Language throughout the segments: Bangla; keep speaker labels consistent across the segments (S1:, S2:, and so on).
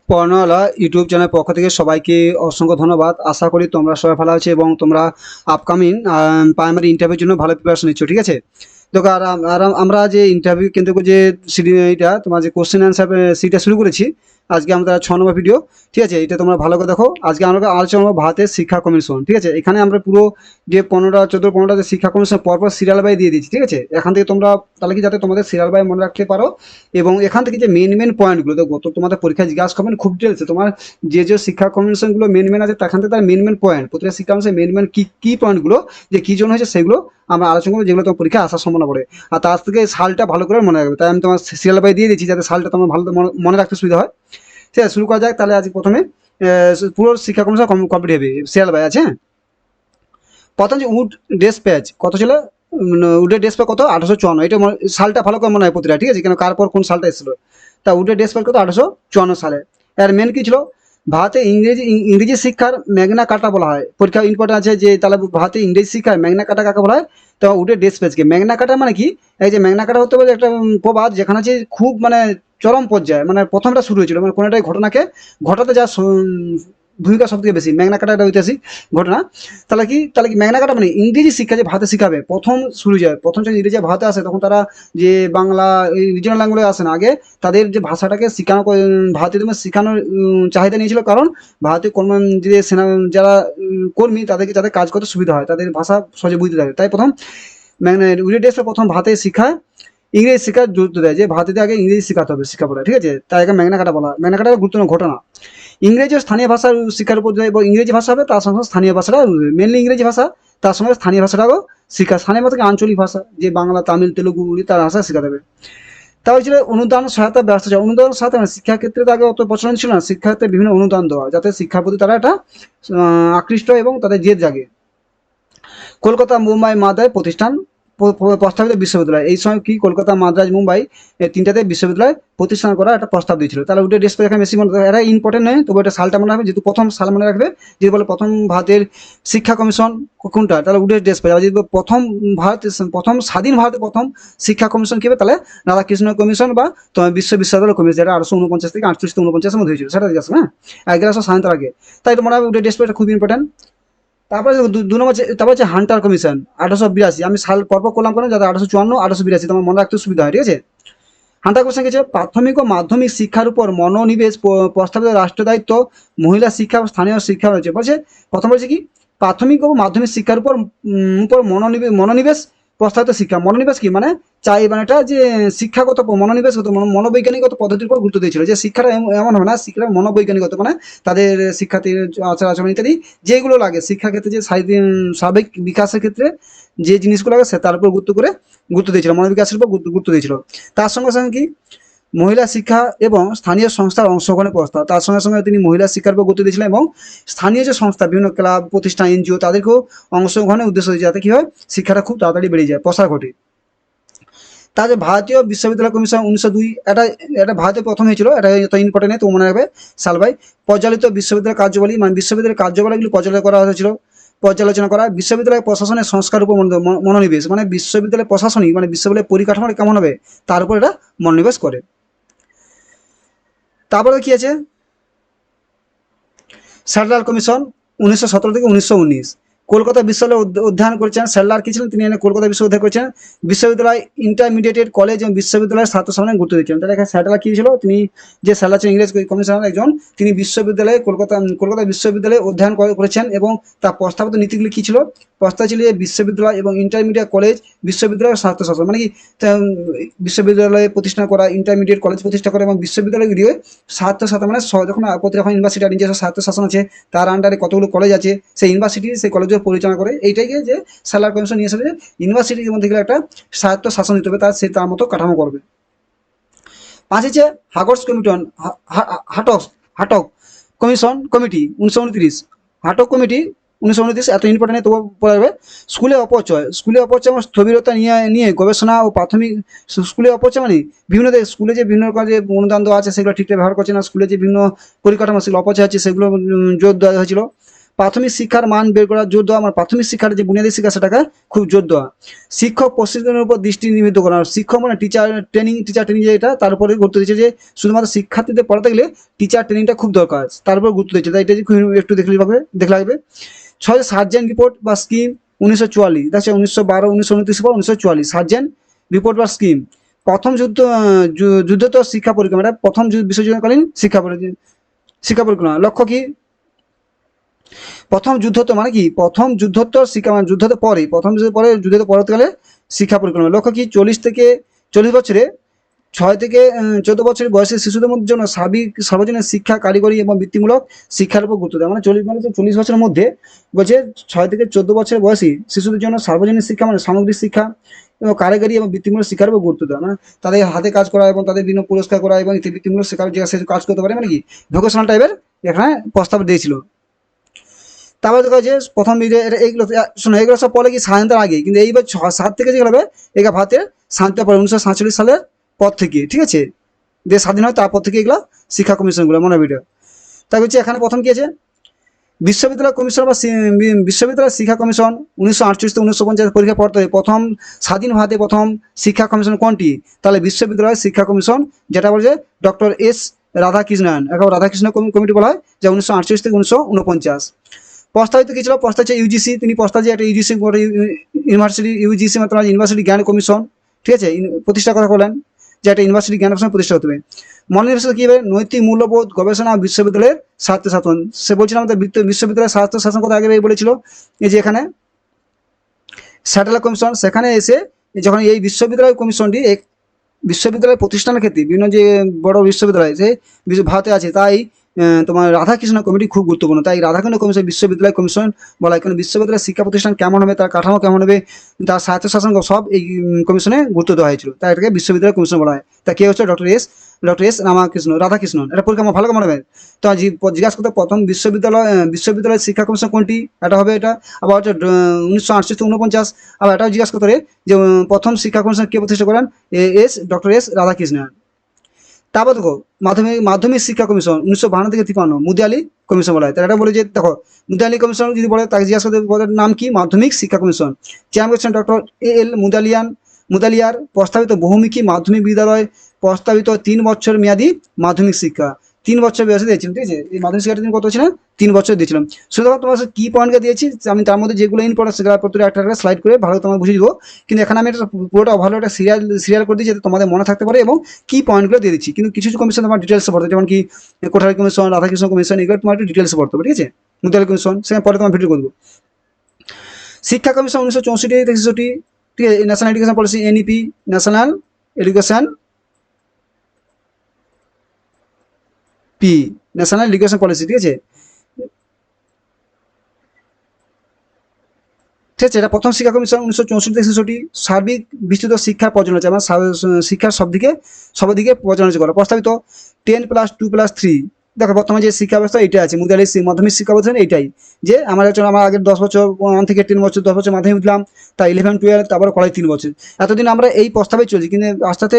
S1: পড়ানোয়ালা ইউটিউব চ্যানেল পক্ষ থেকে সবাইকে অসংখ্য ধন্যবাদ। আশা করি তোমরা সবাই ভালো আছো এবং তোমরা আপকামিং প্রাইমারি ইন্টারভিউর জন্য ভালো প্রিপারেশন নিচ্ছ, ঠিক আছে? তো আমরা যে ইন্টারভিউ কেন্দ্র করে যে এইটা তোমার যে কোশ্চেন অ্যান্সার সিটা শুরু করেছি। আজকে আমরা 6 নম্বর ভিডিও, ঠিক আছে? এটা তোমরা ভালো করে দেখো। আজকে আমরা আলোচনা করবো ভারতের শিক্ষা কমিশন, ঠিক আছে? এখানে আমরা পুরো যে 15টা যে শিক্ষা কমিশন পরপর সিরিয়াল বাই দিয়ে দিচ্ছি, ঠিক আছে? এখান থেকে তোমরা তাহলে কি যাতে তোমাদের সিরিয়াল বাই মনে রাখতে পারো এবং এখান থেকে যে মেন পয়েন্টগুলো তো গত তোমাদের পরীক্ষায় জিজ্ঞাসা করবেন খুব ডিটেলসে তোমার যে শিক্ষা কমিশনগুলো মেন আছে সেখান থেকে তার মেন পয়েন্ট প্রতিটা শিক্ষা কমিশন মেন কি পয়েন্টগুলো যে কি জন্য হয়েছে সেগুলো আমরা আলোচনা করবো, যেগুলো তোমার পরীক্ষায় আসার সম্ভাবনা পড়ে। আর তার থেকে সালটা ভালো করে মনে রাখবে, তাই আমি তোমার সিরিয়াল বাই দিয়ে দিচ্ছি যাতে সালটা তোমার ভালো মনে রাখতে সুবিধা হয়। ঠিক আছে, শুরু করা যাক তাহলে। আজকে প্রথমে পুরো শিক্ষা কমিশন কমপ্লিট হবে, সিরিয়াল বাই আছে। প্রথম যে উড ডেসপ্যাচ কত ছিল? উডের ডেসপ্যাচ কত? 1854। এটা সালটা ভালো করে মনে হয় প্রতিটা, ঠিক আছে? কেন কার পর কোন সালটা এসেছিল। তা উডের ডেসপ্যাচ কত? 1854 সালে। এর মেন কি ছিল? ভারতে ইংরেজি শিক্ষার ম্যাগনা কাটা বলা হয়। পরীক্ষা ইম্পর্টেন্ট আছে যে তাহলে ভারতে ইংরেজি শিক্ষার ম্যাগনা কাটা কাকে বলা হয়? তো উডের ডেসপ্যাচকে। ম্যাগনা কাটা মানে কি? এই যে ম্যাগনা কাটা হতে পারে একটা প্রবাদ যেখানে হচ্ছে খুব মানে চরম পর্যায়ে, মানে প্রথমটা শুরু হয়েছিল মানে কোনো একটা ঘটনাকে ঘটাতে যা ভূমিকা সব থেকে বেশি। ম্যাগনা কাটা একটা ঐতিহাসিক ঘটনা। তাহলে কি ম্যাগনা কাটা মানে ইংরেজি শিক্ষা যে ভারতে শিখাবে প্রথম শুরু যায়। প্রথম যখন ইংরেজি ভারতে আসে তখন তারা যে বাংলা এই রিজনাল ল্যাঙ্গুয়েজ আসে না, আগে তাদের যে ভাষাটাকে শেখানো ভারতীয়দের শেখানোর চাহিদা নিয়েছিল, কারণ ভারতীয় কর্ম যে সেনা যারা কর্মী তাদেরকে যাতে কাজ করতে সুবিধা হয়, তাদের ভাষা সহজে বুঝতে থাকে, তাই প্রথম মানে উইলিয়াম প্রথম ভারতে শিক্ষা ইংরেজি শিক্ষার গুরুত্ব দেয় যে ভারতীয় আগে ইংরেজি শেখাতে হবে শিক্ষাপড়া, ঠিক আছে? তাই আগে ম্যাগনা কাটা বলা হয়। ম্যাগনা কাটা গুরুত্বপূর্ণ ঘটনা। ইংরেজি ও স্থানীয় ভাষার শিক্ষার উপর দেয় এবং ইংরেজি ভাষা হবে তার সঙ্গে স্থানীয় ভাষাটা মেনলি ইংরেজি ভাষা, তার সঙ্গে স্থানীয় ভাষাটাও শিক্ষা। স্থানীয় ভাষাকে আঞ্চলিক ভাষা যে বাংলা তামিল তেলুগু তার ভাষা শেখাতে হবে। তা হয়েছিল অনুদান সহায়তা ব্যবস্থা। অনুদান সহায়তা মানে শিক্ষাক্ষেত্রে তো আগে অত প্রচলন ছিল না, শিক্ষাক্ষেত্রে বিভিন্ন অনুদান দেওয়া যাতে শিক্ষার প্রতি তারা একটা আকৃষ্ট এবং তাদের জেদ জাগে। কলকাতা মুম্বাই মাদ্রাজ প্রতিষ্ঠান প্রস্তাবিত বিশ্ববিদ্যালয়। এই সময় কি কলকাতা মাদ্রাজ মুম্বাই এই তিনটাতে বিশ্ববিদ্যালয় প্রতিষ্ঠান করার একটা প্রস্তাব দিয়েছিল। তাহলে ওটা ডেস্ক এখানে বেশি মনে এটা ইম্পর্টেন্ট নয়, তবে এটা সালটা মনে রাখবে, যেহেতু প্রথম সাল মনে রাখবে। যদি বলে প্রথম ভারতের শিক্ষা কমিশন কোনটা, তাহলে উডের ডেস্ক পাবে। যদি প্রথম স্বাধীন ভারতের প্রথম শিক্ষা কমিশন কি হবে, তাহলে রাধাকৃষ্ণ কমিশন বা তোমার বিশ্ববিদ্যালয় কমিশন, যেটা 1849 থেকে 1849 মধ্যে হয়েছিল, সেটা জিজ্ঞাসা। হ্যাঁ, 1100 স্বাধীনতার আগে। তাই তো মনে হবে উডের ডেস্ক খুব ইম্পর্টেন্ট। তারপরে দু নম্বর তারপর হচ্ছে হান্টার কমিশন 1882। আমি সাল পরপর করলাম কেন, যাতে 1854 1882 তোমার মনে রাখতে সুবিধা হয়, ঠিক আছে? হান্টার কমিশন কিছু প্রাথমিক ও মাধ্যমিক শিক্ষার উপর মনোনিবেশ প্রস্তাবিত রাষ্ট্র দায়িত্ব মহিলা শিক্ষা ও স্থানীয় শিক্ষা রয়েছে। বলছে প্রথম বলছে কি প্রাথমিক ও মাধ্যমিক শিক্ষার উপর মনোনিবেশ প্রস্তাবিত শিক্ষা। মনোনিবেশ কি মানে চাই মানে এটা যে শিক্ষাগত মনোনিবেশগত মনোবৈজ্ঞানিকগত পদ্ধতির উপর গুরুত্ব দিয়েছিল, যে শিক্ষাটা এমন হবে না, শিক্ষাটা মনোবৈজ্ঞানিকগত মানে তাদের শিক্ষার্থীর আচার আচরণ ইত্যাদি যেগুলো লাগে শিক্ষাক্ষেত্রে, যে সার্বিক বিকাশের ক্ষেত্রে যে জিনিসগুলো লাগে তার উপর গুরুত্ব দিয়েছিল, মনোবিকাশের উপর গুরুত্ব দিয়েছিল। তার সঙ্গে সঙ্গে কি মহিলা শিক্ষা এবং স্থানীয় সংস্থার অংশগ্রহণের প্রস্তাব। তার সঙ্গে সঙ্গে তিনি মহিলা শিক্ষার উপর গুরুত্ব দিয়েছিলেন এবং স্থানীয় যে সংস্থা বিভিন্ন ক্লাব প্রতিষ্ঠান এনজিও তাদেরকেও অংশগ্রহণের উদ্দেশ্য দিয়েছে, যাতে কি হয় শিক্ষাটা খুব তাড়াতাড়ি বেড়ে যায়, প্রসার ঘটে। তার ভারতীয় বিশ্ববিদ্যালয় কমিশন 1902, এটা ভারতে প্রথম হয়েছিল, এটা এত ইম্পর্টেন্ট নেই তো মনে রাখবে সালভাই। পর্যালিত বিশ্ববিদ্যালয় কার্যাবলী মানে বিশ্ববিদ্যালয়ের কার্যকলাপগুলি পর্যালোচনা করা হয়েছিল, পর্যালোচনা করা। বিশ্ববিদ্যালয় প্রশাসনের সংস্কার উপর মনোনিবেশ মানে বিশ্ববিদ্যালয় প্রশাসনিক মানে বিশ্ববিদ্যালয়ের পরিকাঠামো কেমন হবে তার উপর এটা মনোনিবেশ করে। তারপরে কি আছে স্যাডলার কমিশন 1917 থেকে 1919। কলকাতা বিশ্ববিদ্যালয়ে অধ্যয়ন করেছেন স্যাডলার। কি ছিলেন তিনি? কলকাতা বিশ্ববিদ্যালয় করেছেন। বিশ্ববিদ্যালয় ইন্টারমিডিয়েট কলেজ এবং বিশ্ববিদ্যালয়ের ছাত্র সমাজে গুরুত্ব দিচ্ছেন। তাহলে এখানে স্যাডলার কি ছিল? তিনি যে স্যাডলার ছিলেন ইংরেজ কমিশনার একজন, তিনি বিশ্ববিদ্যালয়ে কলকাতা বিশ্ববিদ্যালয়ে অধ্যয়ন করেছেন এবং তার প্রস্তাবিত নীতিগুলি কি ছিল? প্রস্তাব ছিল যে বিশ্ববিদ্যালয় এবং ইন্টারমিডিয়েট কলেজ বিশ্ববিদ্যালয়ের স্বার্থ শাসন মানে কি বিশ্ববিদ্যালয়ে প্রতিষ্ঠা করা, ইন্টারমিডিয়েট কলেজ প্রতিষ্ঠা করা এবং বিশ্ববিদ্যালয়গুলিও স্বার্থ শাসন মানে যখন প্রতিরকম ইউনিভার্সিটির নিজস্ব স্বার্থ শাসন আছে, তার আন্ডারে কতগুলো কলেজ আছে, সেই ইউনিভার্সিটি সেই কলেজের পরিচালনা করে। এইটাকে যে স্যালার কমিশন নিয়ে এসেছে, ইউনিভার্সিটির মধ্যে গেলে একটা স্বায়ত্ত শাসন দিতে হবে, তার মতো কাঠামো করবে। পাঁচ হচ্ছে হাগর্স কমিশন হাটক কমিটি 1929। হাটক কমিটি 1929 এত ইম্পর্টেন্ট তবু পড়াবে। স্কুলে অপচয় এবং স্থবিরতা নিয়ে গবেষণা ও প্রাথমিক। স্কুলে অপচয় মানে বিভিন্ন স্কুলে যে বিভিন্ন রকম যে অনুদান দেওয়া আছে সেগুলো ঠিকঠাক ব্যবহার করছে না, স্কুলে যে বিভিন্ন পরিকাঠামো সেগুলো অপচয় হচ্ছে সেগুলো জোর দেওয়া হয়েছিল। প্রাথমিক শিক্ষার মান বের করার জোর দেওয়া, আমার প্রাথমিক শিক্ষার যে বুনিয়াদী শিক্ষা সেটাকে খুব জোর দেওয়া। শিক্ষক প্রশিক্ষণের উপর দৃষ্টি নিবদ্ধ করা, শিক্ষক মানে টিচার ট্রেনিং যেটা তার উপরে গুরুত্ব দিচ্ছে যে শুধুমাত্র শিক্ষার্থীদের পড়াতে গেলে টিচার ট্রেনিংটা খুব দরকার, তার উপর গুরুত্ব দিচ্ছে, তাই এটা একটু দেখলে লাগবে। 6 সার্জেন্ট রিপোর্ট বা স্কিম 1944, দেখছে 1912, 1929 পর 1944 সার্জেন্ট রিপোর্ট বা স্কিম। প্রথম যুদ্ধোত্তর শিক্ষা পরিক্রমা, এটা প্রথম বিশ্বযুদ্ধকালীন শিক্ষা পরিক্রমা। লক্ষ্য কি? প্রথম যুদ্ধোত্তর মানে কি? প্রথম যুদ্ধোত্তর শিক্ষা মানে যুদ্ধের পরে, প্রথম যুদ্ধের পরে পরবর্তীকালে শিক্ষা পরিক্রমা। লক্ষ্য কি? 40 বছরে 6 থেকে 14 বছরের বয়সের শিশুদের মধ্যে জন্য সর্বজনীন শিক্ষা, কারিগরি এবং বৃত্তিমূলক শিক্ষার উপর গুরুত্ব দেয়। মানে 40 বছরের মধ্যে বলছে 6 থেকে 14 বছরের বয়সী শিশুদের জন্য সার্বজনীন শিক্ষা মানে সামগ্রিক শিক্ষা এবং কারিগরি এবং বৃত্তিমূলক শিক্ষার উপর গুরুত্ব দেয়। মানে তাদের হাতে কাজ করা এবং তাদের বিভিন্ন পুরস্কার করা এবং বৃত্তিমূলক শিক্ষার যে কাজ করতে পারে, মানে কি ভোকেশনাল টাইপের এখানে প্রস্তাব দিয়েছিল। তারপরে দেখা যে প্রথম এইগুলো শোনো, এগুলো সব পরে কি স্বাধীনতার আগে, কিন্তু এইবার 7 থেকে যেগুলো হবে এগুলো ভারতের স্বাধীনতার পরে 1947 সালের পর থেকে, ঠিক আছে, দেশ স্বাধীন হয় তারপর থেকে এগুলো শিক্ষা কমিশনগুলো মনে ভিডিও। তাই হচ্ছে এখানে প্রথম কি আছে, বিশ্ববিদ্যালয় কমিশন বা বিশ্ববিদ্যালয় শিক্ষা কমিশন 1948 থেকে 1950 পরীক্ষা পড়তে প্রথম স্বাধীন ভারতে প্রথম শিক্ষা কমিশন কোনটি? তাহলে বিশ্ববিদ্যালয় শিক্ষা কমিশন, যেটা বলছে ডক্টর এস রাধাকৃষ্ণন, এখন রাধাকৃষ্ণ কমিটি বলা হয়, যা 1948 থেকে 1949। প্রস্তাবিত কি ছিল? প্রস্তাব হচ্ছে ইউজিসি, তিনি প্রস্তাব যে একটা ইউজিসি ইউনিভার্সিটি ইউজিসি মানে ইউনিভার্সিটি জ্ঞান কমিশন, ঠিক আছে, প্রতিষ্ঠা কথা বলেন যে একটা ইউনিভার্সিটি জ্ঞান কমিশন প্রতিষ্ঠা হতে হবে। মনোনিবেশ কি হবে? নৈতিক মূল্যবোধ গবেষণা বিশ্ববিদ্যালয়ের স্বার্থ শাসন। সে বলছিলাম আমাদের বিশ্ববিদ্যালয়ের স্বার্থ শাসন কথা আগে বলেছিল, এই যে এখানে স্যাটেলাইট কমিশন, সেখানে এসে যখন এই বিশ্ববিদ্যালয় কমিশনটি বিশ্ববিদ্যালয় প্রতিষ্ঠানের ক্ষেত্রে বিভিন্ন যে বড় বিশ্ববিদ্যালয় যে ভারতে আছে, তাই তোমার রাধাকৃষ্ণ কমিটি খুব গুরুত্বপূর্ণ। তাই রাধাকৃষ্ণ কমিশন বিশ্ববিদ্যালয় কমিশন বলা হয়, কারণ বিশ্ববিদ্যালয়ের শিক্ষা প্রতিষ্ঠান কেমন হবে, তার কাঠামো কেমন হবে, তার স্বায়ত্তশাসন সব এই কমিশনে গুরুত্ব দেওয়া হয়েছিল, তাই এটাকে বিশ্ববিদ্যালয় কমিশন বলা হয়। তা কে হচ্ছে? Doctor S Radhakrishnan. এটা পরীক্ষা ভালো করে মনে হবে। তো জিজ্ঞাসা করতে প্রথম বিশ্ববিদ্যালয় শিক্ষা কমিশন কোনটি, এটা হবে এটা। আবার হচ্ছে 1948 থেকে 49। আবার এটাও জিজ্ঞাসা করতে যে প্রথম শিক্ষা কমিশন কে প্রতিষ্ঠা করেন? Doctor S Radhakrishnan. তারপর দেখো মাধ্যমিক শিক্ষা কমিশন 1952 থেকে 53, মুদিয়ালি কমিশন বলা হয়। তারা এটা বলে যে দেখো মুদিয়ালি কমিশন যদি বলে, তাকে জিজ্ঞাসা করতে নাম কি? মাধ্যমিক শিক্ষা কমিশন। চেয়ারম্যান করছেন ডক্টর এল মুদালিয়ার। প্রস্তাবিত বহুমুখী মাধ্যমিক বিদ্যালয়, প্রস্তাবিত 3 বছর মেয়াদী মাধ্যমিক শিক্ষা, 3 বছর বয়সে দিয়েছিলাম, ঠিক আছে। এই মাধ্যমিক শিক্ষাটা তিনি কত ছিলেন? 3 বছর দিয়েছিলাম। শুধুমাত্র তোমার কি পয়েন্টকে দিয়েছি আমি, তার মধ্যে যেগুলো ইম্পর্টেন্ট সেগুলো প্রত্যেকটা একটা স্লাইড করে ভালো তোমাকে বুঝিয়ে দেবো, কিন্তু এখানে আমি এটা পুরোটা ভালো একটা সিরিয়াল করে দিচ্ছি যাতে তোমাদের মনে থাকতে পারে, এবং কি পয়েন্টগুলো দিয়ে দিচ্ছি। কিন্তু কিছু কমিশন তোমার ডিটেলসে পড়তে, যেমন কি কোঠারি কমিশন, রাধাকৃষ্ণ কমিশন, এগুলো তোমার একটু ডিটেলসে পড়তে হবে, ঠিক আছে। মুদালি কমিশন সেখানে পরে তোমার ভিডিও করবো। শিক্ষা কমিশন 1964 থেকে 63, ঠিক আছে। National education policy NEP, national education national education policy, ঠিক আছে, ঠিক আছে। এটা প্রথম শিক্ষা কমিশন 1964 থেকে 66। সার্বিক বিস্তৃত শিক্ষার পর্যালোচনা, মানে শিক্ষার সবদিকে পর্যালোচনা করা। প্রস্তাবিত 10+2+3। দেখো বর্তমানে যে শিক্ষা ব্যবস্থা এটা আছে, মুদালি মাধ্যমিক শিক্ষা ব্যবস্থা এইটাই, যে আমার আগের 10 বছর 1 থেকে 10 বছর 10 বছর মাধ্যমিক দিলাম, তাই 11, 12, তারপরে কলেজ 3 বছর। এতদিন আমরা এই প্রস্তাবে চলছি, কিন্তু আস্তে আস্তে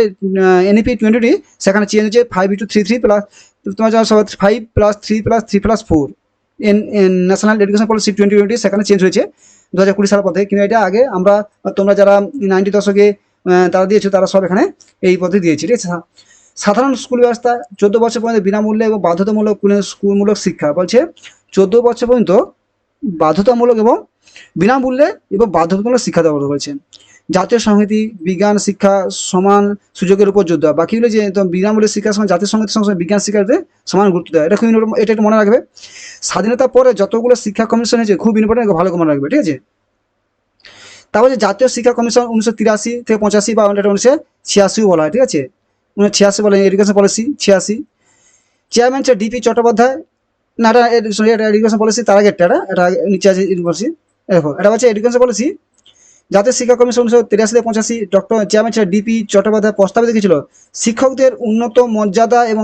S1: এনইপি 2020 সেখানে চেঞ্জ হচ্ছে 5:3 প্লাস তোমার 5+3+3+4 ন্যাশনাল এডুকেশন পলিসি 2020 সেখানে চেঞ্জ হয়েছে 2020 সালের পথে। কিন্তু এটা আগে আমরা তোমরা যারা 90 দশকে তারা দিয়েছো, তারা সব এখানে এই পথে দিয়েছে, ঠিক আছে। সাধারণ স্কুল ব্যবস্থা 14 বছর পর্যন্ত বিনামূল্যে এবং বাধ্যতামূলক শিক্ষা, বলছে 14 বছর পর্যন্ত বাধ্যতামূলক এবং বিনামূল্যে এবং বাধ্যতামূলক শিক্ষা দেওয়া বলছেন। জাতীয় সংহতি, বিজ্ঞান শিক্ষা, সমান সুযোগের উপর জোর দেওয়া। বাকিগুলো যে বিনামূল্যে শিক্ষার সময় জাতীয় সংহতির সঙ্গে বিজ্ঞান শিক্ষাতে সমান গুরুত্ব দেওয়া, এটা খুব এটা একটু মনে রাখবে। স্বাধীনতার পরে যতগুলো শিক্ষা কমিশন হয়েছে খুব ইম্পর্টেন্ট, ভালো করে মনে রাখবে, ঠিক আছে। তারপর যে জাতীয় শিক্ষা কমিশন 1983 থেকে 85 বা 1986 বলা হয়, ঠিক আছে, 1986 বলে এডুকেশন পলিসি 86। চেয়ারম্যান হচ্ছে ডিপি চট্টোপাধ্যায়। না, এটা এডুকেশন পলিসি তার আগে এটা নিচে আছে ইউনিভার্সিটি। দেখো এটা হচ্ছে এডুকেশন পলিসি। জাতীয় শিক্ষা কমিশন 1983 থেকে 85, ডক্টর চেয়ারম্যান ছিল ডিপি চট্টোপাধ্যায়। প্রস্তাবিত কি ছিল? শিক্ষকদের উন্নত মর্যাদা এবং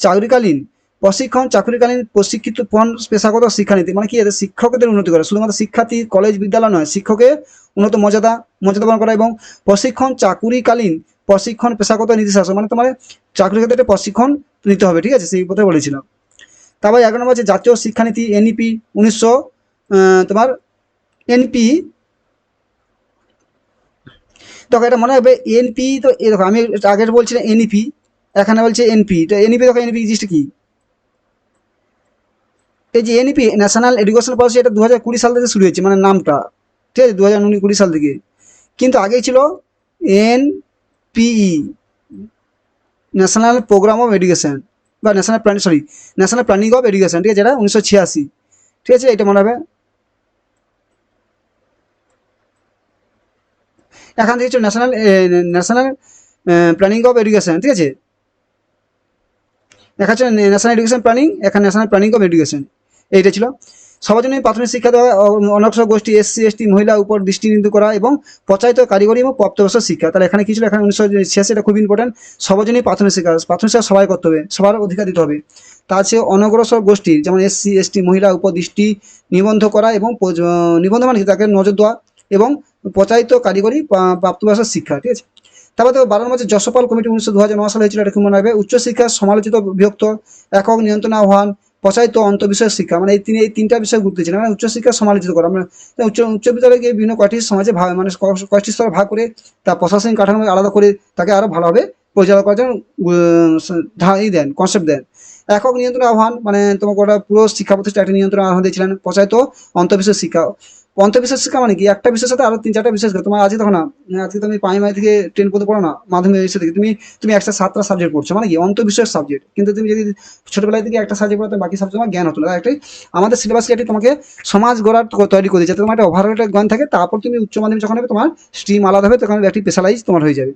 S1: চাকরিকালীন প্রশিক্ষিত পেশাগত শিক্ষানীতি, মানে কি এদের শিক্ষকদের উন্নতি করা, শুধুমাত্র শিক্ষার্থী কলেজ বিদ্যালয় নয়, শিক্ষকের উন্নত মর্যাদাবান করা এবং চাকুরিকালীন প্রশিক্ষণ পেশাগত নীতি শাসন, মানে তোমার চাকরির ক্ষেত্রে একটা প্রশিক্ষণ নিতে হবে, ঠিক আছে, সেই কথা বলেছিলাম। তারপর 11 নম্বর হচ্ছে জাতীয় শিক্ষানীতি এনইপি 1900 তোমার এনপি। দেখো এটা মনে রাখবে এনপি, তো এই দেখো আমি আগে বলছিলাম এনইপি, এখানে বলছে এনপি, তো এনইপি দেখো এনইপি জিনিসটা কি, এই যে এনইপি ন্যাশনাল এডুকেশন পলিসি, এটা 2020 সাল থেকে শুরু হয়েছে, মানে নামটা, ঠিক আছে, 2020 সাল থেকে। কিন্তু আগেই ছিল NPE, national program of education, বা national plan, sorry, national planning of education, ঠিক আছে, যেটা 1986, ঠিক আছে, এটা মনে হবে। এখান থেকে ছিল national national planning of education, ঠিক আছে, দেখা যাচ্ছে ন্যাশনাল এডুকেশন প্ল্যানিং, এখানে ন্যাশনাল প্ল্যানিং অফ এডুকেশন, এইটা ছিল। সবার জন্য প্রাথমিক শিক্ষা দেওয়া, অনগ্রসর গোষ্ঠী এসসি এসটি মহিলা উপর দৃষ্টি নিবদ্ধ করা এবং প্রচারিত কারিগরি এবং প্রাপ্তবয়স্ক শিক্ষা। তাহলে এখানে কি ছিল, এখানে 1986, এটা খুব ইম্পর্টেন্ট। সবার জন্যই প্রাথমিক শিক্ষা, প্রাথমিক শিক্ষা সবাই করতে হবে, সবার অধিকার দিতে হবে। তা আছে অনগ্রসর গোষ্ঠীর, যেমন এসসি এসটি মহিলা উপর দৃষ্টি নিবন্ধ করা এবং নিবন্ধ মানে কি, তাকে নজর দেওয়া এবং প্রচারিত কারিগরি প্রাপ্তবয়স্ক শিক্ষা, ঠিক আছে। তারপর তো 12 নম্বর যশপাল কমিটি 2009 সালে হয়েছিল, এটা খুব মনে রাখবে। উচ্চশিক্ষার সমালোচিত বিভক্ত একক নিয়ন্ত্রণ আহ্বান প্রচারিত অন্তর্বিষয় শিক্ষা, মানে এই তিনটা বিষয় গুরুত্ব ছিল, মানে উচ্চশিক্ষা সমালোচিত করা, মানে উচ্চ বিদ্যালয়কে বিভিন্ন কয়টি সমাজে ভাগ, মানে কয়টি স্তরে ভাগ করে তার প্রশাসনিক কাঠামো আলাদা করে তাকে আরো ভালোভাবে পরিচালনা করার জন্য দেন, কনসেপ্ট দেন। একক নিয়ন্ত্রণ আহ্বান, মানে তোমাকে ওটা পুরো শিক্ষা প্রতিষ্ঠান একটা নিয়ন্ত্রণ আহ্বান দিয়েছিলেন। প্রচারিত অন্তর্বিষয় শিক্ষা, অন্তর্বিষয় শিক্ষা মানে কি, একটা বিষয়ের সাথে আরো 3-4টা বিষয় শিক্ষা। তোমার আজকে দেখো না, আজকে তুমি প্রাইমারি থেকে 10 পর্যন্ত পড়ো না, মাধ্যমিক থেকে তুমি একটা 7টা সাবজেক্ট পড়ছো, মানে কি অন্তর্বিষয়ক সাবজেক্ট। কিন্তু তুমি যদি ছোটবেলায় থেকে একটা সাবজেক্ট পড়ো, বাকি সাবজেক্ট তোমার জ্ঞান হতো না। একটাই আমাদের সিলেবাস এটি তোমাকে সমাজ গড়ার তৈরি করে, যাতে তোমার একটা ওভারঅল একটা জ্ঞান থাকে। তারপর তুমি উচ্চ মাধ্যমিক যখন হবে, তোমার স্ট্রিম আলাদা হবে, তখন একটি স্পেশালাইজ তোমার হয়ে যাবে।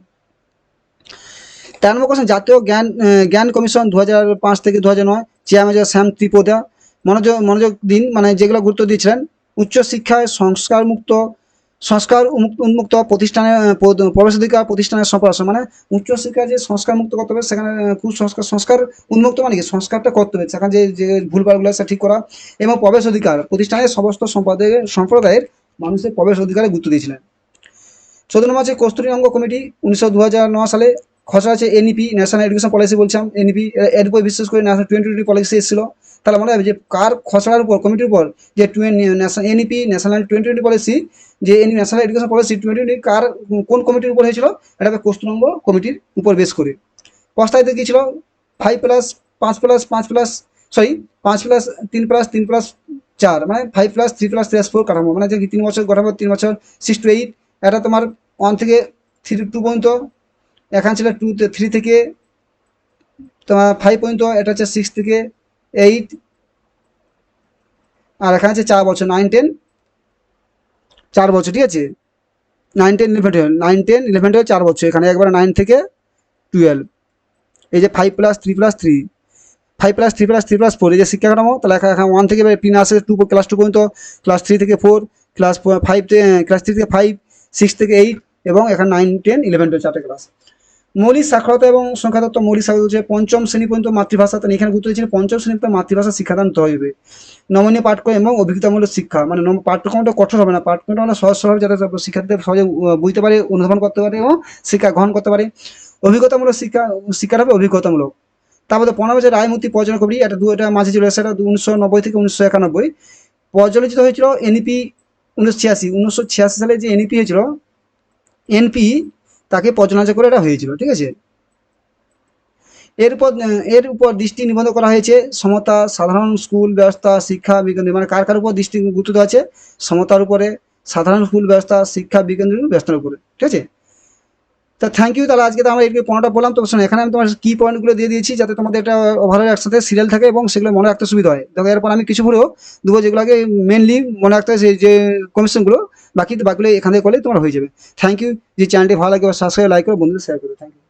S1: 13 নম্বর কোশ্চেন, জাতীয় জ্ঞান কমিশন 2005 থেকে 2009, চেয়ারম্যান শ্যাম ত্রিপোদা। মনোযোগ দিন, মানে যেগুলো গুরুত্ব দিয়েছিলেন, উচ্চশিক্ষায় সংস্কার উন্মুক্ত প্রতিষ্ঠানে প্রবেশাধিকার প্রতিষ্ঠানের সম্প্রসারণ, মানে উচ্চশিক্ষা যে সংস্কার মুক্ত করতে হবে, সেখানে সংস্কার উন্মুক্ত মানে কি, সংস্কারটা করতে হবে, সেখানে যে ভুলভালগুলো সেটা ঠিক করা, এবং প্রবেশ অধিকার প্রতিষ্ঠানের সমস্ত সম্প্রদায়ের মানুষের প্রবেশ অধিকারে গুরুত্ব দিয়েছিলেন। 14 নম্বর আছে কস্তুরীরঙ্গ কমিটি 2009 সালে, খসড়া আছে এনইপি ন্যাশনাল এডুকেশন পলিসি, বলছিলাম এনইপি, এর উপর বিশেষ করে ন্যাশনাল 2020 পলিসি এসেছিল। তাহলে মনে হবে যে কার খসড়ার উপর, কমিটির উপর, যে এনইপি ন্যাশনাল 2020 পলিসি, যে ন্যাশনাল এডুকেশন পলিসি 2020 কার, কোন কমিটির উপর হয়েছিল, এটা হবে কস্তুরঙ্গ কমিটির উপর বেশ করে। প্রস্তাবিত কি ছিল, 5+, 5+, সরি 5+3+3+4, মানে 5+3+4 কাঠামো, মানে যে 3 বছর কাঠামো, 3 বছর 6 to 8, এটা তোমার 1 থেকে 2 পর্যন্ত, এখানে ছিল 3 থেকে তোমার 5 পর্যন্ত, এটা হচ্ছে 6 থেকে 8, আর এখানে আছে 4 বছর, 9, 10, 4 বছর, ঠিক আছে, 9, 10, 11, 12, 4 বছর, এখানে একবার 9 থেকে 12। এই যে 5+3+3, 5+3+3+4, এই যে শিক্ষা কাঠামো, তাহলে এখানে 1 থেকে পিন আসে 2, ক্লাস 2 পর্যন্ত, ক্লাস 3 থেকে 4, ক্লাস 5 থেকে ক্লাস 3 থেকে 5, 6 থেকে 8, এবং এখানে 9, 10, 11, 12 4টে ক্লাস। মৌলিক সাক্ষরতা এবং সংখ্যাতত্ত্ব, মৌলিক সাক্ষরতা হচ্ছে 5ম শ্রেণী পর্যন্ত মাতৃভাষা, তাহলে এখানে গুরুত্ব দিয়েছিল 5ম শ্রেণী পর্যন্ত মাতৃভাষা শিক্ষাদান হবে। নমনীয় পাঠ্যক্রম এবং অভিজ্ঞতামূলক শিক্ষা, মানে পাঠ্যক্রমটা কঠোর হবে না, পাঠ্যক্রমটা মানে সহজ সরল, যাতে শিক্ষার্থীদের সহজে বুঝতে পারে, অনুধাবন করতে পারে এবং শিক্ষা গ্রহণ করতে পারে। অভিজ্ঞতামূলক শিক্ষাটা হবে অভিজ্ঞতামূলক। তারপরে 15 বছর রায়মূর্তি পর্যটন কবি, এটা মাঝে ছিল, সেটা 1990 থেকে 1991 পর্যালোচিত হয়েছিল। এনইপি 1986 সালে যে এনইপি হয়েছিল, এনপি তাকে পর্যালোচনা করে এটা হয়েছিল, ঠিক আছে। এর উপর দৃষ্টি নিবদ্ধ করা হয়েছে সমতা, সাধারণ স্কুল ব্যবস্থা, শিক্ষা বিকেন্দ্রিক, মানে কার উপর দৃষ্টি গুরুত্ব দেওয়া আছে, সমতার উপরে, সাধারণ স্কুল ব্যবস্থা, শিক্ষা বিকেন্দ্রিক ব্যবস্থার উপরে, ঠিক আছে। তা থ্যাংক ইউ। তাহলে আজকে তো আমরা এদিকে 15টা বললাম, তো শোনো, এখানে আমি তোমার কি পয়েন্টগুলো দিয়ে দিয়েছি, যাতে তোমাদের এটা ওভারঅল একসাথে সিরিয়াল থাকে এবং সেগুলো মনে রাখতে সুবিধা হয়। দেখো এরপর আমি কিছু ভরেও দেবো, যেগুলোকে মেনলি মনে রাখতে হয়, যে বাকিগুলো এখান থেকে করলেই তোমার হয়ে যাবে। Thank you. যে চ্যানেলটি ভালো লাগে সাবস্ক্রাইব, লাইক করো, বন্ধুদের শেয়ার করো। Thank you.